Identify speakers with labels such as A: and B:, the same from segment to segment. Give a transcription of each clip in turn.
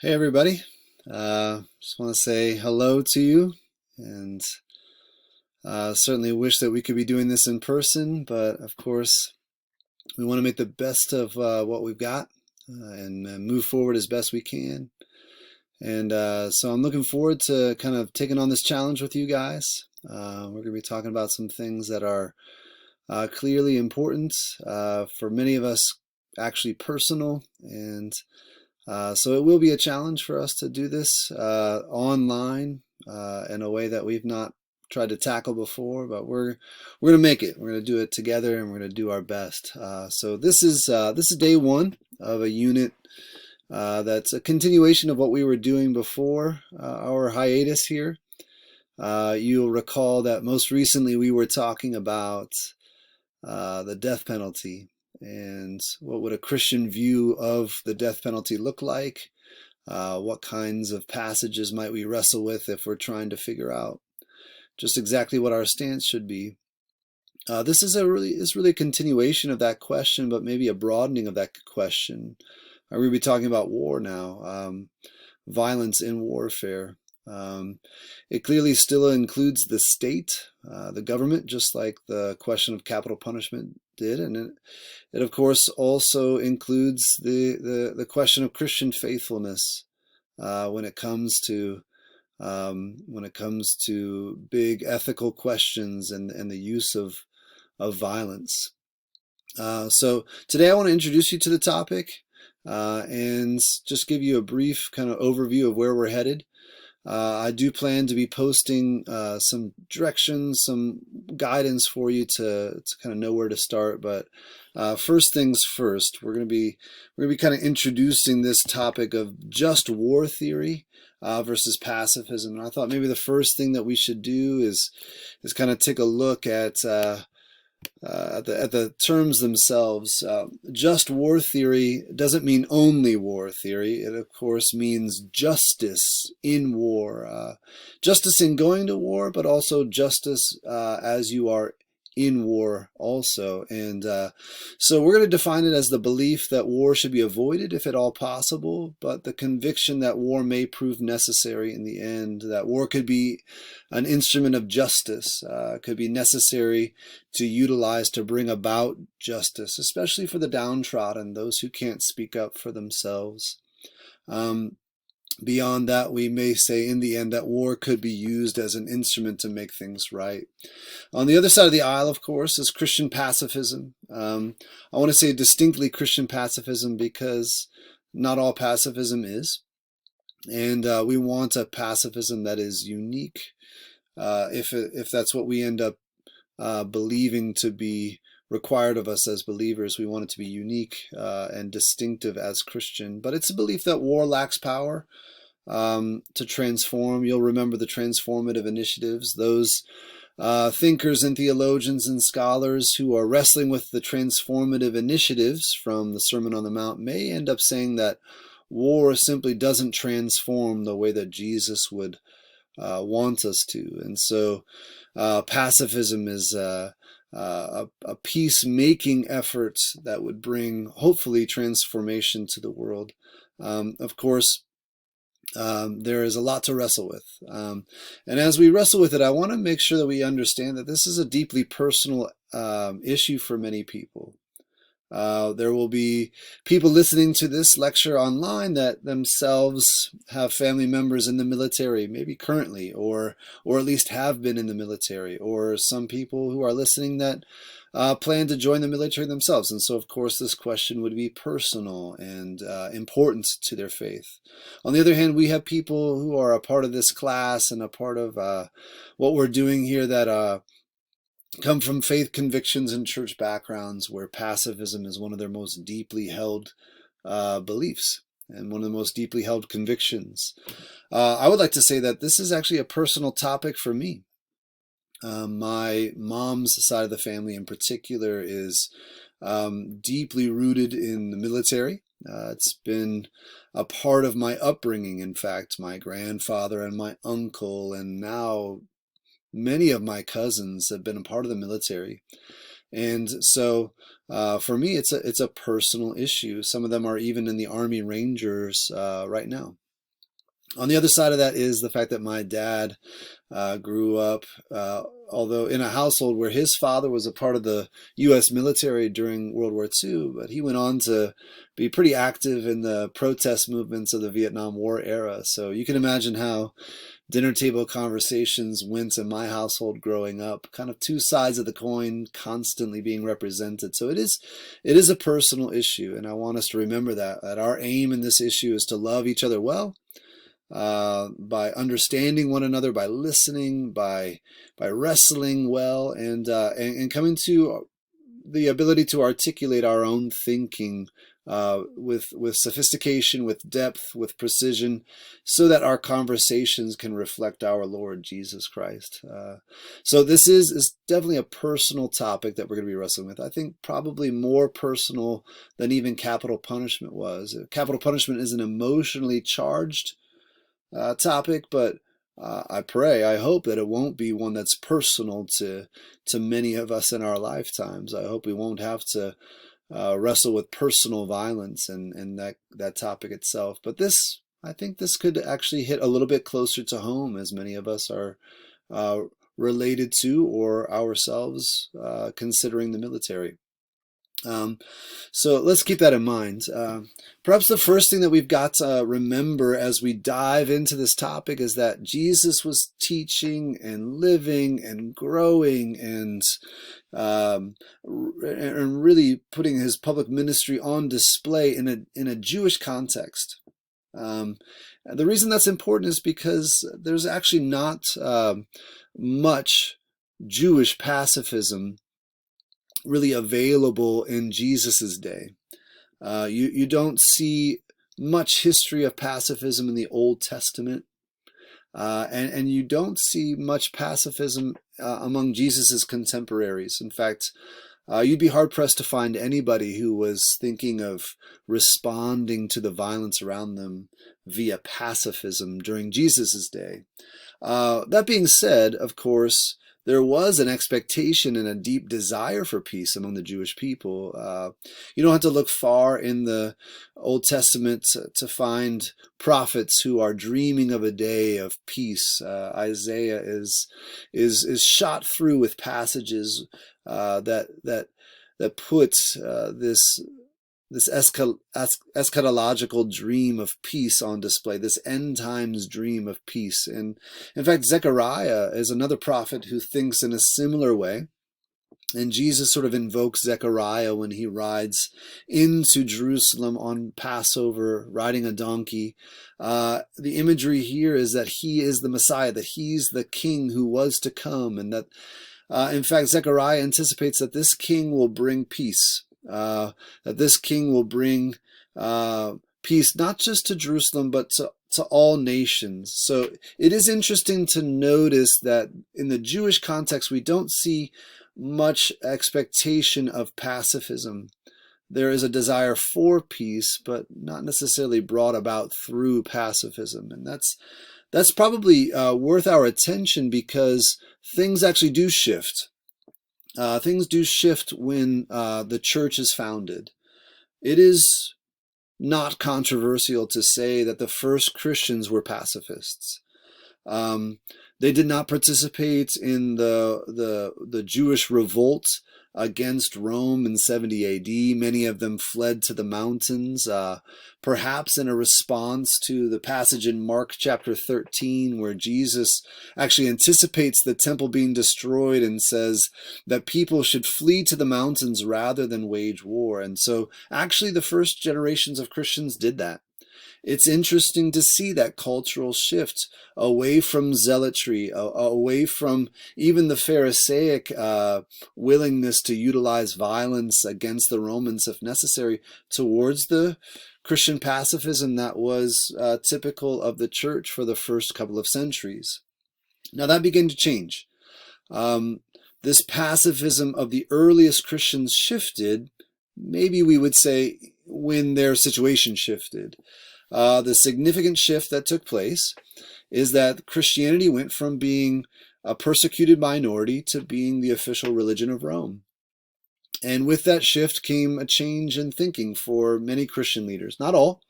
A: Hey everybody, just want to say hello to you and certainly wish that we could be doing this in person, but of course we want to make the best of what we've got and move forward as best we can. And so I'm looking forward to kind of taking on this challenge with you guys. We're going to be talking about some things that are clearly important for many of us, actually personal, and so it will be a challenge for us to do this online in a way that we've not tried to tackle before, but we're gonna make it. We're gonna do it together, and we're gonna do our best. So this is day one of a unit that's a continuation of what we were doing before our hiatus here. You'll recall that most recently we were talking about the death penalty and what would a Christian view of the death penalty look like? What kinds of passages might we wrestle with if we're trying to figure out just exactly what our stance should be? This is really a continuation of that question, but maybe a broadening of that question. We're going to be talking about war now, violence in warfare. It clearly still includes the state, the government, just like the question of capital punishment did, and it of course also includes the question of Christian faithfulness when it comes to big ethical questions and the use of violence. So today I want to introduce you to the topic and just give you a brief kind of overview of where we're headed. I do plan to be posting some directions, some guidance for you to kind of know where to start. But first things first, we're going to be kind of introducing this topic of just war theory versus pacifism. And I thought maybe the first thing that we should do is kind of take a look at the terms themselves. Just war theory doesn't mean only war theory. It, of course, means justice in war. Justice in going to war, but also justice as you are in war also. And so we're going to define it as the belief that war should be avoided if at all possible, but the conviction that war may prove necessary in the end, that war could be an instrument of justice, could be necessary to utilize to bring about justice, especially for the downtrodden, those who can't speak up for themselves. Beyond that, we may say in the end that war could be used as an instrument to make things right. On the other side of the aisle, of course, is Christian pacifism. I want to say distinctly Christian pacifism because not all pacifism is. And we want a pacifism that is unique, if that's what we end up believing to be required of us as believers. We want it to be unique and distinctive as Christian. But it's a belief that war lacks power to transform. You'll remember the transformative initiatives. Those thinkers and theologians and scholars who are wrestling with the transformative initiatives from the Sermon on the Mount may end up saying that war simply doesn't transform the way that Jesus would want us to. And so pacifism is a peacemaking effort that would bring, hopefully, transformation to the world. Of course, there is a lot to wrestle with. And as we wrestle with it, I want to make sure that we understand that this is a deeply personal issue for many people. There will be people listening to this lecture online that themselves have family members in the military, maybe currently, or at least have been in the military, or some people who are listening that plan to join the military themselves. And so, of course, this question would be personal and important to their faith. On the other hand, we have people who are a part of this class and a part of what we're doing here that come from faith convictions and church backgrounds where pacifism is one of their most deeply held beliefs and one of the most deeply held convictions. I would like to say that this is actually a personal topic for me. My mom's side of the family in particular is deeply rooted in the military. It's been a part of my upbringing. In fact, my grandfather and my uncle, and now many of my cousins have been a part of the military. And so for me, it's a personal issue. Some of them are even in the Army Rangers right now. On the other side of that is the fact that my dad grew up, although in a household where his father was a part of the U.S. military during World War II, but he went on to be pretty active in the protest movements of the Vietnam War era. So you can imagine how dinner table conversations went in my household growing up, kind of two sides of the coin constantly being represented. So it is a personal issue, and I want us to remember that our aim in this issue is to love each other well, by understanding one another, by listening, by wrestling well, and coming to the ability to articulate our own thinking with sophistication, with depth, with precision, so that our conversations can reflect our Lord Jesus Christ. So this is definitely a personal topic that we're going to be wrestling with. I think probably more personal than even capital punishment was. Capital punishment is an emotionally charged topic, but I hope that it won't be one that's personal to many of us in our lifetimes. I hope we won't have to wrestle with personal violence and that topic itself. But I think this could actually hit a little bit closer to home, as many of us are related to or ourselves considering the military. So let's keep that in mind. Perhaps the first thing that we've got to remember as we dive into this topic is that Jesus was teaching and living and growing and really putting his public ministry on display in a Jewish context. The reason that's important is because there's actually not much Jewish pacifism really available in Jesus's day. You don't see much history of pacifism in the Old Testament, and you don't see much pacifism among Jesus's contemporaries. In fact, you'd be hard-pressed to find anybody who was thinking of responding to the violence around them via pacifism during Jesus's day. That being said, of course, there was an expectation and a deep desire for peace among the Jewish people. You don't have to look far in the Old Testament to find prophets who are dreaming of a day of peace. Isaiah is shot through with passages that put this eschatological dream of peace on display, this end times dream of peace. And in fact, Zechariah is another prophet who thinks in a similar way. And Jesus sort of invokes Zechariah when he rides into Jerusalem on Passover, riding a donkey. The imagery here is that he is the Messiah, that he's the king who was to come, and that, in fact, Zechariah anticipates that this king will bring peace. That this king will bring peace not just to Jerusalem, but to all nations. So it is interesting to notice that in the Jewish context, we don't see much expectation of pacifism. There is a desire for peace, but not necessarily brought about through pacifism. And that's probably worth our attention, because things actually do shift. Things do shift when the church is founded. It is not controversial to say that the first Christians were pacifists. They did not participate in the Jewish revolt against Rome in 70 AD. Many of them fled to the mountains, perhaps in a response to the passage in Mark chapter 13, where Jesus actually anticipates the temple being destroyed and says that people should flee to the mountains rather than wage war. And so actually the first generations of Christians did that. It's interesting to see that cultural shift away from zealotry, away from even the Pharisaic willingness to utilize violence against the Romans if necessary, towards the Christian pacifism that was typical of the church for the first couple of centuries. Now that began to change. This pacifism of the earliest Christians shifted, maybe we would say, when their situation shifted. The significant shift that took place is that Christianity went from being a persecuted minority to being the official religion of Rome. And with that shift came a change in thinking for many Christian leaders. Not all,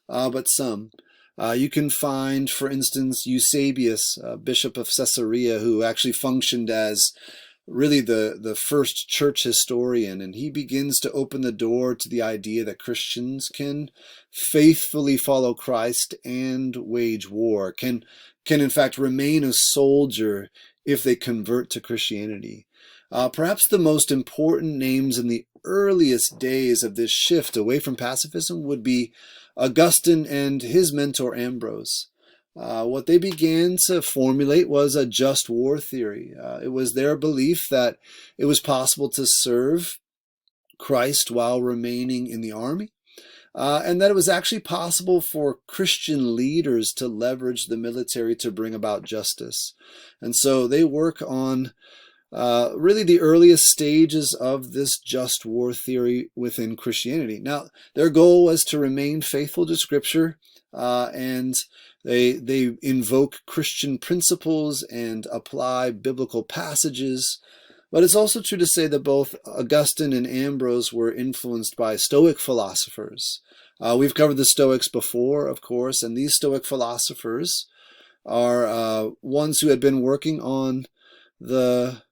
A: but some. You can find, for instance, Eusebius, Bishop of Caesarea, who actually functioned as really the first church historian, and he begins to open the door to the idea that Christians can faithfully follow Christ and wage war, can in fact remain a soldier if they convert to Christianity. Perhaps the most important names in the earliest days of this shift away from pacifism would be Augustine and his mentor Ambrose. What they began to formulate was a just war theory. It was their belief that it was possible to serve Christ while remaining in the army, and that it was actually possible for Christian leaders to leverage the military to bring about justice. And so they work on really the earliest stages of this just war theory within Christianity. Now, their goal was to remain faithful to Scripture, and they invoke Christian principles and apply biblical passages. But it's also true to say that both Augustine and Ambrose were influenced by Stoic philosophers. We've covered the Stoics before, of course, and these Stoic philosophers are ones who had been working on the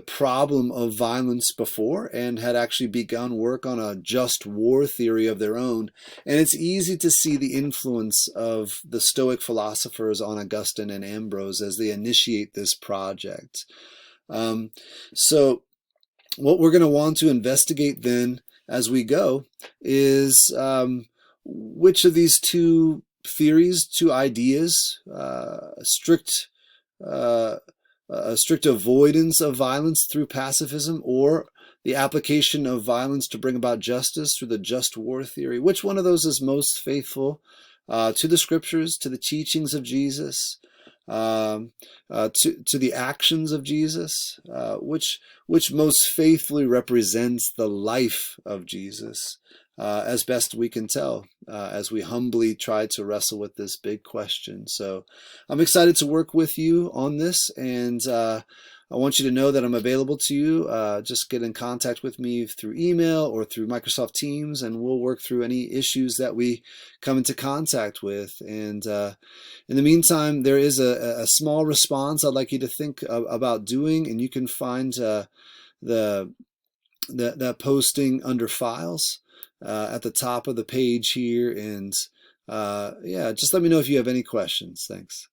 A: problem of violence before and had actually begun work on a just war theory of their own. And it's easy to see the influence of the Stoic philosophers on Augustine and Ambrose as they initiate this project. So what we're going to want to investigate then as we go is which of these two theories, two ideas, a strict avoidance of violence through pacifism, or the application of violence to bring about justice through the just war theory. Which one of those is most faithful to the Scriptures, to the teachings of Jesus, to the actions of Jesus? Which most faithfully represents the life of Jesus, as best we can tell, as we humbly try to wrestle with this big question. So I'm excited to work with you on this, and I want you to know that I'm available to you. Just get in contact with me through email or through Microsoft Teams, and we'll work through any issues that we come into contact with. And in the meantime, there is a small response I'd like you to think about doing, and you can find that posting under Files at the top of the page here. And yeah, just let me know if you have any questions. Thanks.